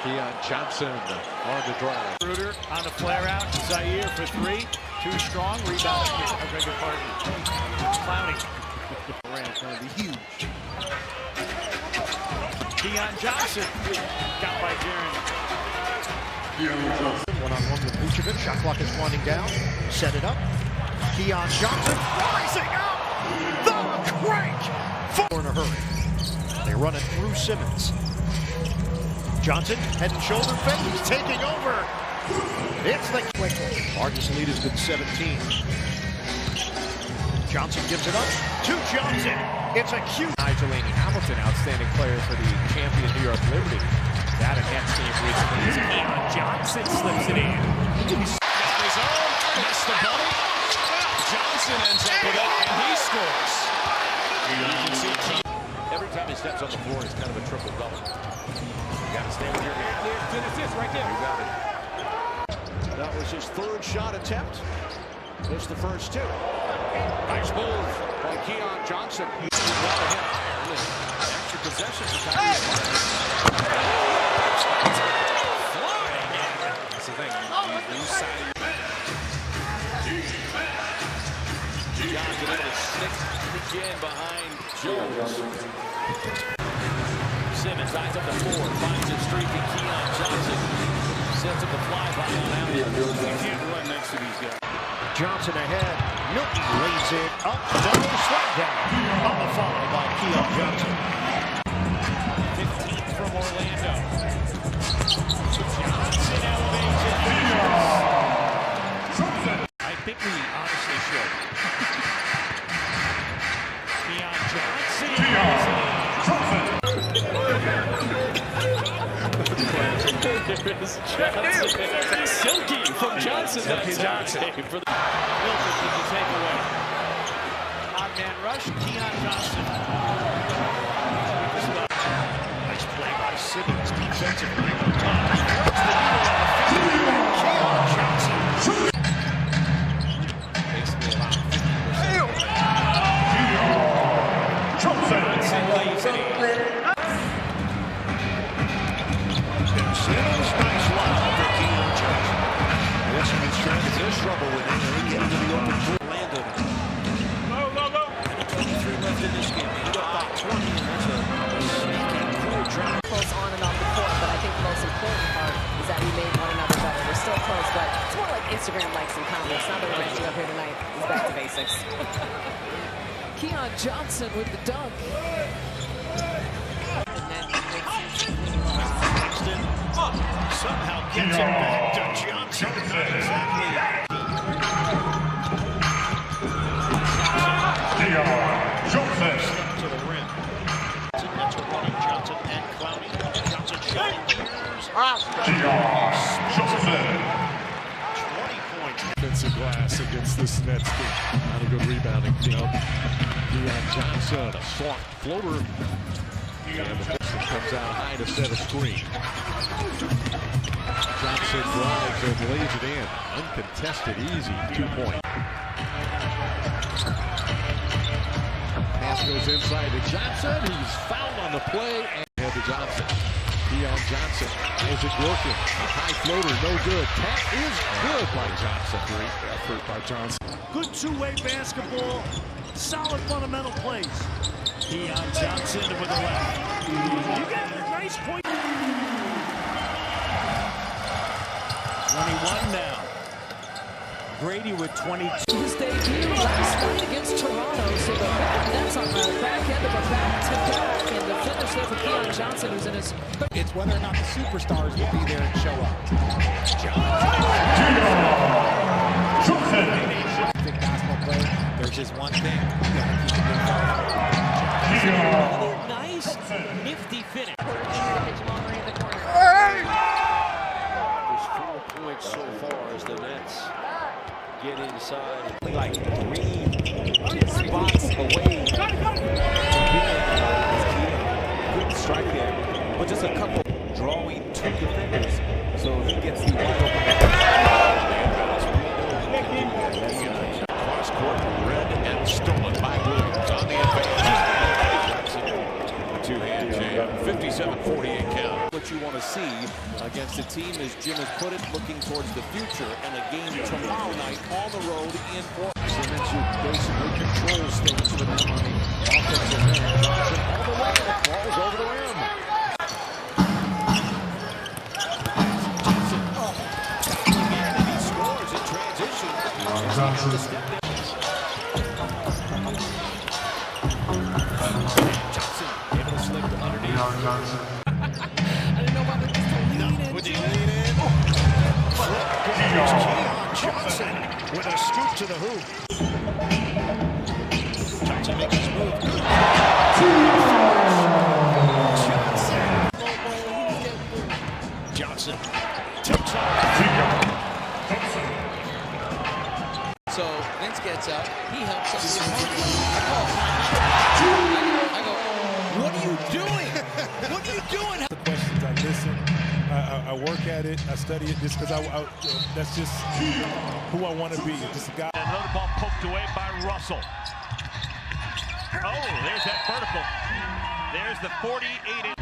Keon Johnson on the drive. Ruder on the flare out. Zaire for three. Too strong. Rebound. I beg your pardon. Clowney. Durant's going to be huge. Keon Johnson. Got by Jaren. One-on-one with Vucevic. Shot clock is winding down. Set it up. Keon Johnson rising up. The crank. In a hurry. They run it through Simmons. Johnson, head and shoulder fake. He's taking over. It's the largest lead has been 17. Johnson gives it up to Johnson. It's a cute. Delaney Hamilton, outstanding player for the champion New York Liberty. That enhanced team recently is Keon Johnson slips it in. His own. Missed the bubble. Johnson ends up with it, and he scores. You can see Every time he steps on the floor, it's kind of a triple-double. You got to stay with your hand. there's this right there. You got it. That was his third shot attempt. Missed the first two. Nice move by Keon Johnson. He's well ahead. Extra possessions are kind of flying. That's the thing. You lose sight of your Johnson able to stick again behind Jones. Simmons eyes up the floor, finds a streaky Keon Johnson. Sets up the fly-by on out. You can't run next to these guys. Johnson ahead. Milton lays it up. No slap down. On the follow by Keon Johnson. 15th from Orlando. Johnson elevates it. I think we honestly should. Keon Johnson. Silky from Johnson. Johnson. For the Milton with the takeaway. Odd man rush. Keon Johnson. Nice play by Simmons. Defensively. Keon Johnson. Basically about 50%. Johnson leaves it in. Simmons, nice line for Keon Johnson. This one's trying to get trouble with him. He gets into the open floor. Landed. Go. 23 left in this game. He got about 20, and that's a sneaky cool drive. Close on and off the court, but I think the most important part is that we made one another better. We're still close, but it's more like Instagram likes and comments. Now that we're matching up here tonight, it's back to basics. Keon Johnson with the dunk. Somehow gets it back to Johnson. Exactly. To the rim. That's a running Johnson and Clowney. Johnson shooting years. 20 points. Defensive glass against this Nets team. Not a good rebounding team. Keon Johnson, a soft floater. And the Wilson comes out high to set a screen. Johnson drives and lays it in. Uncontested, easy 2-point. Pass goes inside to Johnson. He's fouled on the play. And head to Johnson. Keon Johnson. Isn't working. A high floater, no good. Tap is good by Johnson. Great effort by Johnson. Good two-way basketball. Solid fundamental plays. Keon Johnson with the left. You got a nice point. 21 now. Grady with 22. His debut last night against Toronto, so the Nets on the back end of a back-to-back, and the finish there for Keon Johnson, who's in his... It's whether or not the superstars will be there and show up. Big basketball player, there's just one thing. You gotta keep it Another nice, nifty finish. There's 4 points so far as the Nets get inside. like 3 spots away. Good strike there, but just a couple drawing 2 defenders, so he gets the wide open. Cross court, red and stolen by Williams on the advance. Two-hand jam, 57-48 count. what you want to see against a team, as Jim has put it, looking towards the future, and a game tomorrow night on the road in Portland. As I mentioned, basically controls things for them on the offensive end. Johnson all the way, and it falls over the rim. Johnson, again, and he scores in transition. Johnson able to slip to underneath. I didn't know about this. Would he lean in? Flip goes Keon Johnson with a scoop to the hoop. Johnson makes his move. Johnson tips off. So Vince gets up, he helps us. I go, what are you doing? What are you doing? The questions, I listen, I work at it, I study it just because that's just who I want to be. Just a guy. Another ball poked away by Russell. Oh, there's that vertical. There's the 48.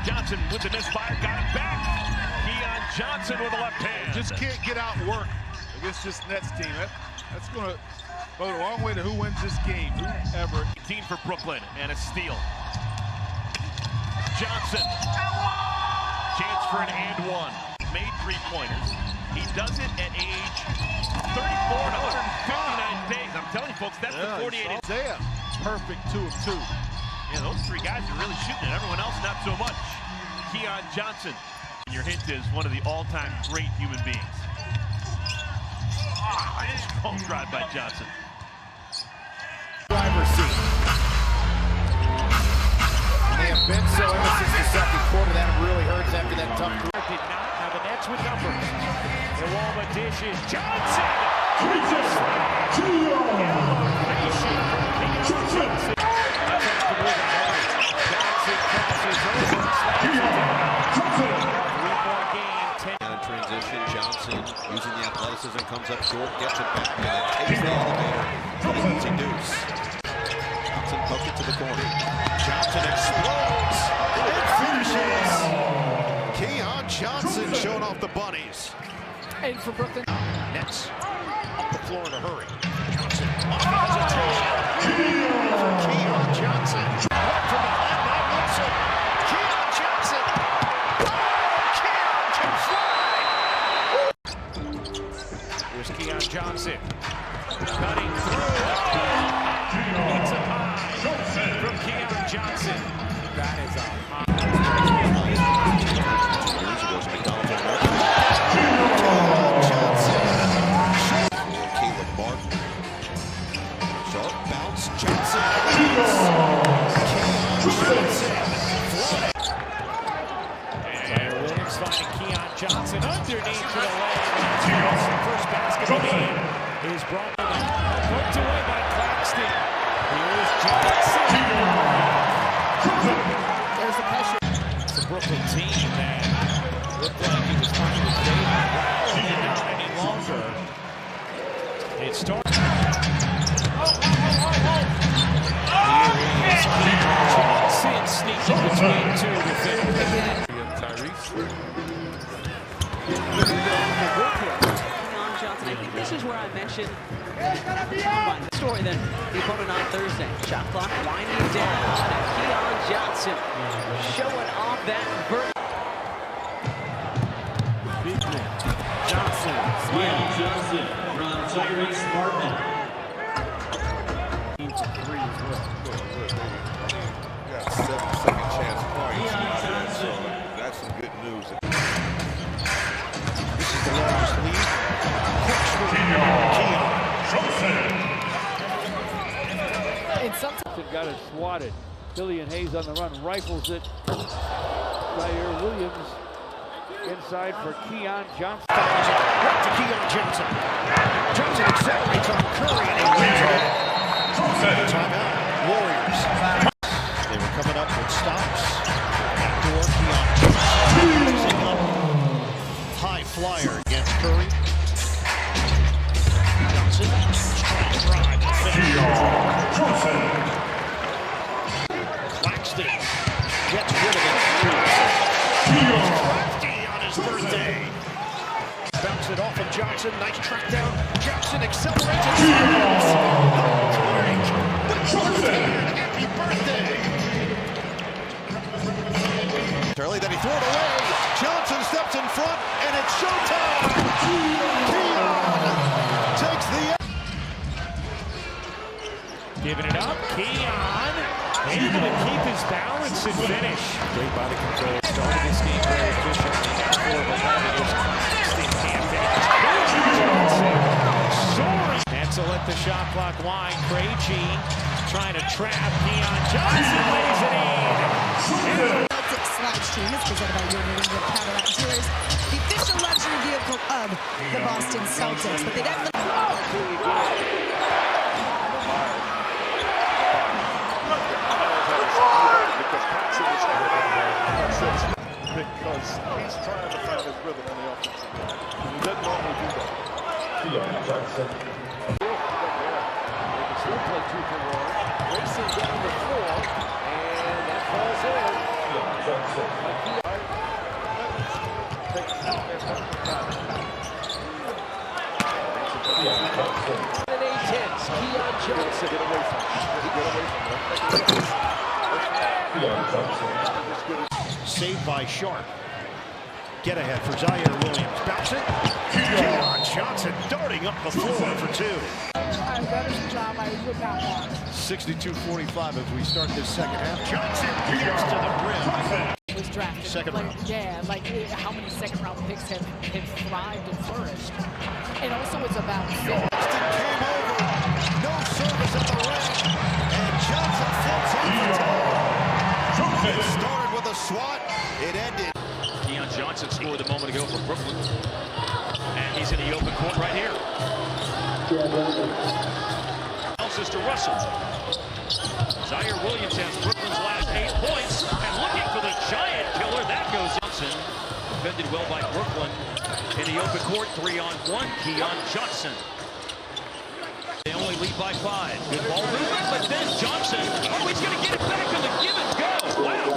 Johnson with the misfire, got it back. Keon Johnson with a left hand. Just can't get out and work against this Nets team. That's going to go the wrong way to who wins this game. Whoever. 18 for Brooklyn and a steal. Johnson. Chance for an and one. Made three-pointers. He does it at age 34 and 159 days. I'm telling you, folks, that's the 48. Isaiah, perfect 2 of 2. Yeah, those three guys are really shooting it. Everyone else, not so much. Keon Johnson. And your hint is one of the all-time great human beings. Strong drive by Johnson. Driver's seat. They have been so ever since the second quarter. That really hurts after that tough. Did not have the Nets with numbers. The Walma dishes. Johnson! Transition, Johnson using the athleticism, comes up short, gets it back, and takes the elevator for the easy deuce. Johnson poked it to the corner. Johnson explodes. It finishes. Keon Johnson showing off the bunnies. And for Brooklyn. Nets up the floor in a hurry. Johnson off the hesitation. For Keon Johnson. Right from behind by Wilson. Keon Johnson. Keon can fly. Here's Keon Johnson. Cutting through. It's a high from Keon Johnson. That is a high. Sharp bounce. Johnson. And Williams finding Keon Johnson underneath for the leg. First basket of the game is brought poked away by Claxton. Here's Johnson. There's the pressure. It's the Brooklyn team that looked like it was finally fading. And not any longer. It starts. Here is Keon Johnson sneaking between two defenders. Johnson. I think this is where I mentioned the story that the opponent on Thursday. Shot clock winding down. And Keon Johnson showing off that burst. Big man. Johnson. Keon Johnson from Tyrese Martin. Three as well. Got 7-second chance points. Keon Johnson. So that's some good news. This is the largest lead. And sometimes got it swatted. Killian Hayes on the run, rifles it. Zaire Williams inside for Keon Johnson. Right to Keon Johnson. Johnson accelerates on Curry and he wins it. Timeout, Warriors. They were coming up with stops. Backdoor, Keon Johnson raising up. High flyer against Curry. Johnson, strong drive. Claxton gets rid of it. Johnson, nice track down. Johnson accelerates and scores. Happy birthday. Early, then he threw it away. Johnson steps in front, and it's showtime. Keon takes the. Giving it up, Keon able to keep his balance and finish. Great body control. Started this game very efficiently. Now 4 of 11 is Claxton can't Soaring. That's to let the shot clock wind. Krejci trying to trap Keon. Johnson lays it in. Celtics slash team is presented by your New England Cadillac Dealers, the official luxury vehicle of the Boston Celtics. But they definitely. Because he's trying to find his rhythm on the offensive end. He doesn't normally do that. They can still play 2 for 1. Racing down the floor, and that falls in. And 8-10s. Keon Johnson. Get away from him. Saved by Sharp. Get ahead for Zaire Williams. Bouncing. Keon Johnson darting up the floor for 2. 62-45 as we start this second half. Johnson gets to the rim. Was drafted. Second round. Yeah, like how many second-round picks have thrived and flourished. And also it's about fit. Boston came over. No service at the rim. And Johnson flips on the toe. It started with a swat. It ended. Keon Johnson scored a moment ago for Brooklyn. And he's in the open court right here. Elsa's to Russell. Zaire Williams has Brooklyn's last 8 points. And looking for the giant killer. That goes Johnson. Defended well by Brooklyn. In the open court, 3-on-1. Keon Johnson. They only lead by 5. Good ball movement, but then Johnson. Oh, he's going to get it back on the give and go. Wow.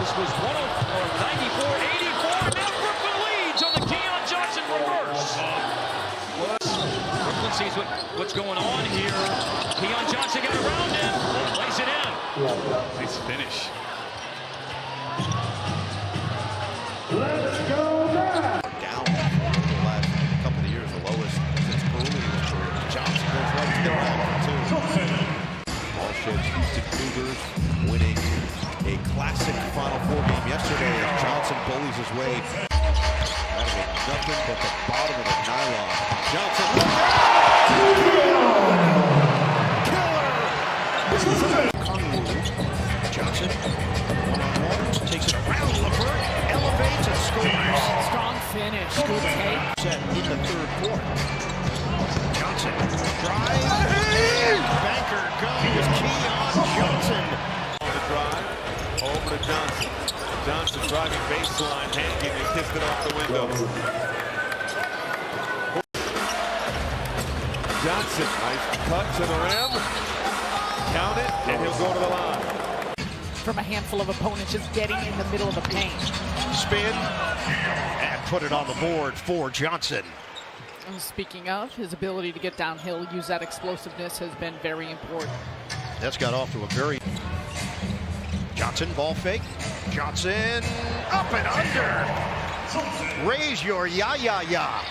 This was 94-84. Now Brooklyn leads on the Keon Johnson reverse. Brooklyn sees what's going on here. Keon Johnson got around him. Lays it in. Nice finish. Let's go back. Down the last couple of years, the lowest since early in his career. Johnson goes right to the rim, too. Ball sheds Houston Cougars winning a classic Final Four game yesterday as Johnson bullies his way out of nothing but the bottom of the nylon. Johnson. Killer! Johnson, one-on-one, takes it around Levert, elevates and scores. Strong finish. Good take. Set in the 3rd quarter. Johnson drives. Banker goes. Keon Johnson. On the drive. Over to Johnson. Johnson driving baseline. Hanking and kissed it off the window. Johnson, nice cut to the rim. Count it, and he'll go to the line. From a handful of opponents just getting in the middle of the paint. Spin and put it on the board for Johnson. Speaking of, his ability to get downhill, use that explosiveness has been very important. That's got off to a very... Johnson, ball fake. Johnson, up and under. Raise your ya-ya-ya.